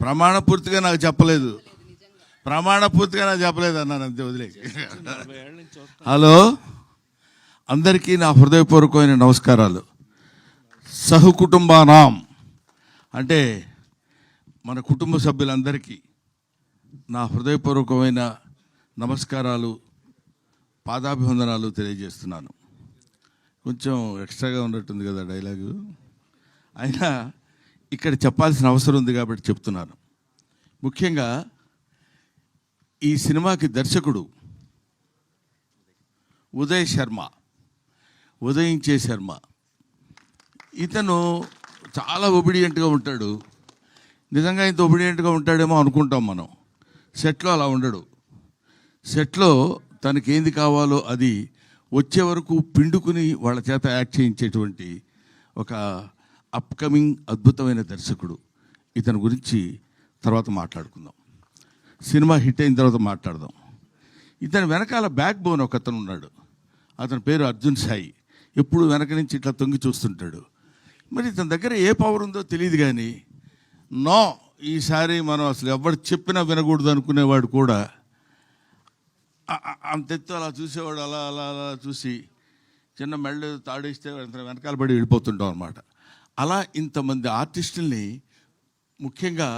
ప్రమాణపూర్తిగా నాకు చెప్పలేదు, ప్రమాణపూర్తిగా నాకు చెప్పలేదు అన్నాను, అంతే వదిలే. హలో, అందరికీ నా హృదయపూర్వకమైన నమస్కారాలు. సహకుటుంబానాం అంటే మన కుటుంబ సభ్యులందరికీ నా హృదయపూర్వకమైన నమస్కారాలు, పాదాభివందనాలు తెలియజేస్తున్నాను. కొంచెం ఎక్స్ట్రాగా ఉన్నట్టుంది కదా డైలాగు, అయినా ఇక్కడ చెప్పాల్సిన అవసరం ఉంది కాబట్టి చెప్తున్నాను. ముఖ్యంగా ఈ సినిమాకి దర్శకుడు ఉదయించే శర్మ. ఇతను చాలా ఒబిడియంట్గా ఉంటాడు. నిజంగా ఇంత ఒబిడియంట్గా ఉంటాడేమో అనుకుంటాం మనం. సెట్లో అలా ఉండడు. సెట్లో తనకేంది కావాలో అది వచ్చే వరకు పిండుకుని వాళ్ళ చేత యాక్ట్ చేయించేటువంటి ఒక అప్కమింగ్ అద్భుతమైన దర్శకుడు. ఇతని గురించి తర్వాత మాట్లాడుకుందాం, సినిమా హిట్ అయిన తర్వాత మాట్లాడదాం. ఇతని వెనకాల బ్యాక్ బోన్ ఒక అతను ఉన్నాడు. అతని పేరు అర్జున్ సాయి. ఎప్పుడు వెనక నుంచి ఇట్లా తొంగి చూస్తుంటాడు. మరి ఇతని దగ్గర ఏ పవర్ ఉందో తెలియదు, కానీ ఈసారి మనం అసలు ఎవరు చెప్పినా వినకూడదు అనుకునేవాడు కూడా అంతెత్తు అలా చూసేవాడు. అలా అలా అలా చూసి చిన్న మెళ్ళు తాడేస్తే వెనకాల పడి వెళ్ళిపోతుంటాం అనమాట. అలా ఇంతమంది ఆర్టిస్టుల్ని, ముఖ్యంగా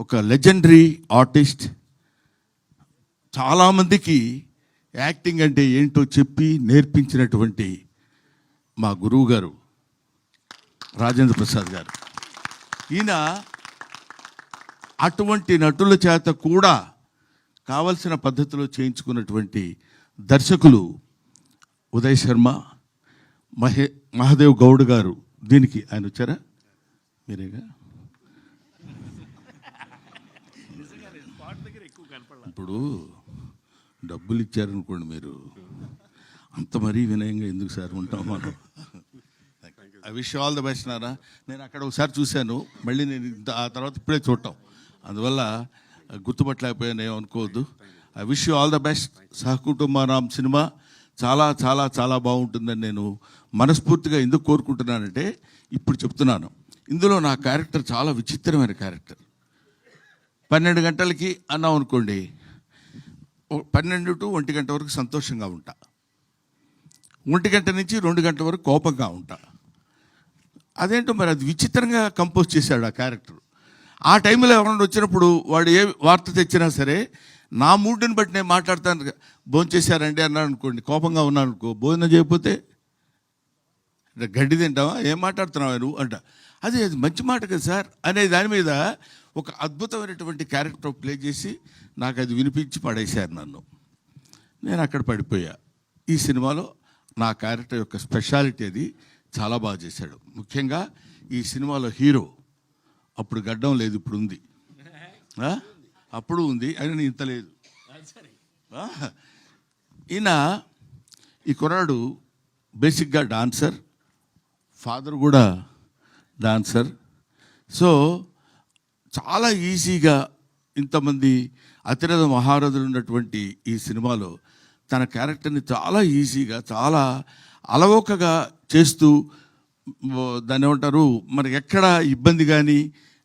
ఒక లెజెండరీ ఆర్టిస్ట్, చాలామందికి యాక్టింగ్ అంటే ఏంటో చెప్పి నేర్పించినటువంటి మా గురువు గారు రాజేంద్ర ప్రసాద్ గారు. ఈయన అటువంటి నటుల చేత కూడా కావలసిన పద్ధతిలో చేయించుకున్నటువంటి దర్శకులు ఉదయ్ శర్మ, మహాదేవ్ గౌడ్ గారు. దీనికి ఆయన వచ్చారా? మీరేగా. ఇప్పుడు డబ్బులు ఇచ్చారనుకోండి, మీరు అంత మరీ వినయంగా ఎందుకు సార్ ఉంటాం మనం. I wish all the best Nara. నేను అక్కడ ఒకసారి చూశాను, మళ్ళీ నేను ఆ తర్వాత ఇప్పుడే చూడటం, అందువల్ల గుర్తుపట్టలేకపోయాను, ఏమనుకోవద్దు. I wish you all the best. సహకుటుంబానాం సినిమా చాలా చాలా చాలా బాగుంటుందని నేను మనస్ఫూర్తిగా ఎందుకు కోరుకుంటున్నానంటే, ఇప్పుడు చెప్తున్నాను, ఇందులో నా క్యారెక్టర్ చాలా విచిత్రమైన క్యారెక్టర్. 12 గంటలకి అన్నాం అనుకోండి, 12 to 1 గంట వరకు సంతోషంగా ఉంటా, 1 గంట నుంచి 2 గంటల వరకు కోపంగా ఉంటా. అదేంటో మరి అది విచిత్రంగా కంపోజ్ చేశాడు ఆ క్యారెక్టర్. ఆ టైంలో ఎవరైనా వచ్చినప్పుడు వాడు ఏ వార్త తెచ్చినా సరే నా మూడ్ని బట్టి నేను మాట్లాడతాను. భోజనం చేశారండి అన్నాడు అనుకోండి, కోపంగా ఉన్నాను అనుకో, భోజనం చేయకపోతే గడ్డి తింటావా, ఏం మాట్లాడుతున్నావా నువ్వు అంట. అది మంచి మాట కదా సార్ అనే దాని మీద ఒక అద్భుతమైనటువంటి క్యారెక్టర్ ప్లే చేసి నాకు అది వినిపించి పడేశారు నన్ను. నేను అక్కడ పడిపోయా. ఈ సినిమాలో నా క్యారెక్టర్ యొక్క స్పెషాలిటీ అది చాలా బాగా చేశాడు. ముఖ్యంగా ఈ సినిమాలో హీరో అప్పుడు గడ్డం లేదు, ఇప్పుడు ఉంది, అప్పుడు ఉంది, అయినా ఇంత లేదు. ఈయన ఈ కుర్రాడు బేసిక్గా డాన్సర్, ఫాదర్ కూడా డాన్సర్. సో చాలా ఈజీగా ఇంతమంది అతిరథ మహారథులు ఉన్నటువంటి ఈ సినిమాలో తన క్యారెక్టర్ని చాలా ఈజీగా, చాలా అలవోకగా చేస్తూ, దాన్ని ఏమంటారు, మనకి ఎక్కడ ఇబ్బంది కానీ,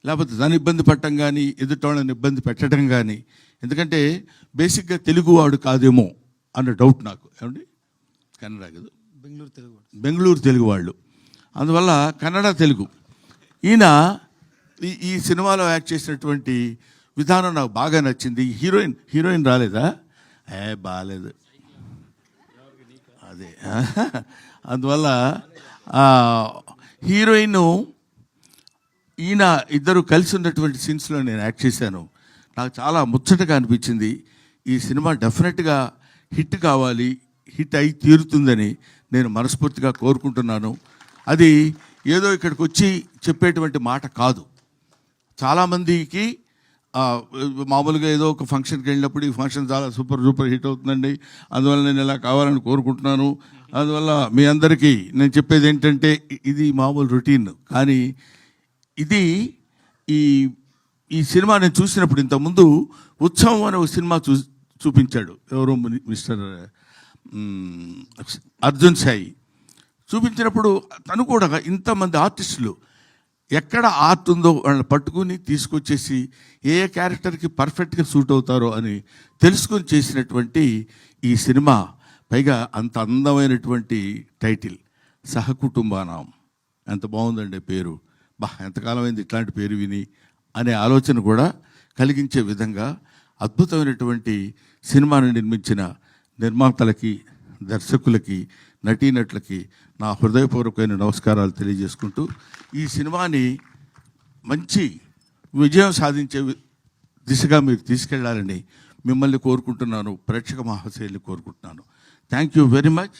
లేకపోతే దాన్ని ఇబ్బంది పట్టడం కానీ, ఎదుటోళ్ళని ఇబ్బంది పెట్టడం కానీ. ఎందుకంటే బేసిక్గా తెలుగువాడు కాదేమో అన్న డౌట్ నాకు. ఏమండి, కన్నడ కదా, బెంగళూరు తెలుగు వాళ్ళు, అందువల్ల కన్నడ తెలుగు. ఈయన ఈ సినిమాలో యాక్ట్ చేసినటువంటి విధానం నాకు బాగా నచ్చింది. హీరోయిన్ రాలేదా? బాగాలేదు అదే. అందువల్ల హీరోయిన్ ఈయన ఇద్దరు కలిసి ఉన్నటువంటి సీన్స్లో నేను యాక్ట్ చేశాను. నాకు చాలా ముచ్చటగా అనిపించింది. ఈ సినిమా డెఫినెట్గా హిట్ కావాలి, హిట్ అయి తీరుతుందని నేను మనస్ఫూర్తిగా కోరుకుంటున్నాను. అది ఏదో ఇక్కడికి వచ్చి చెప్పేటువంటి మాట కాదు. చాలామందికి మామూలుగా ఏదో ఒక ఫంక్షన్కి వెళ్ళినప్పుడు ఈ ఫంక్షన్ చాలా సూపర్ హిట్ అవుతుందండి, అందువల్ల నేను ఇలా కావాలని కోరుకుంటున్నాను. అందువల్ల మీ అందరికీ నేను చెప్పేది ఏంటంటే, ఇది మామూలు రొటీన్, కానీ ఇది ఈ సినిమా నేను చూసినప్పుడు, ఇంతకుముందు ఉత్సవం అనే ఒక సినిమా చూపించాడు ఎవరో మిస్టర్ అర్జున్ సాయి. చూపించినప్పుడు తను కూడా ఇంతమంది ఆర్టిస్టులు ఎక్కడ ఆర్ట్ ఉందో వాళ్ళని పట్టుకుని తీసుకొచ్చేసి ఏ క్యారెక్టర్కి పర్ఫెక్ట్గా సూట్ అవుతారో అని తెలుసుకొని చేసినటువంటి ఈ సినిమా, పైగా అంత అందమైనటువంటి టైటిల్ సహకుటుంబానాం. ఎంత బాగుందండి పేరు. ఎంతకాలమైంది ఇట్లాంటి పేరు విని అనే ఆలోచన కూడా కలిగించే విధంగా అద్భుతమైనటువంటి సినిమాను నిర్మించిన నిర్మాతలకి, దర్శకులకి, నటీనటులకి నా హృదయపూర్వకమైన నమస్కారాలు తెలియజేసుకుంటూ ఈ సినిమాని మంచి విజయం సాధించే దిశగా మీరు తీసుకెళ్లాలని మిమ్మల్ని కోరుకుంటున్నాను, ప్రేక్షక మహాశయుల్ని కోరుకుంటున్నాను. Thank you very much.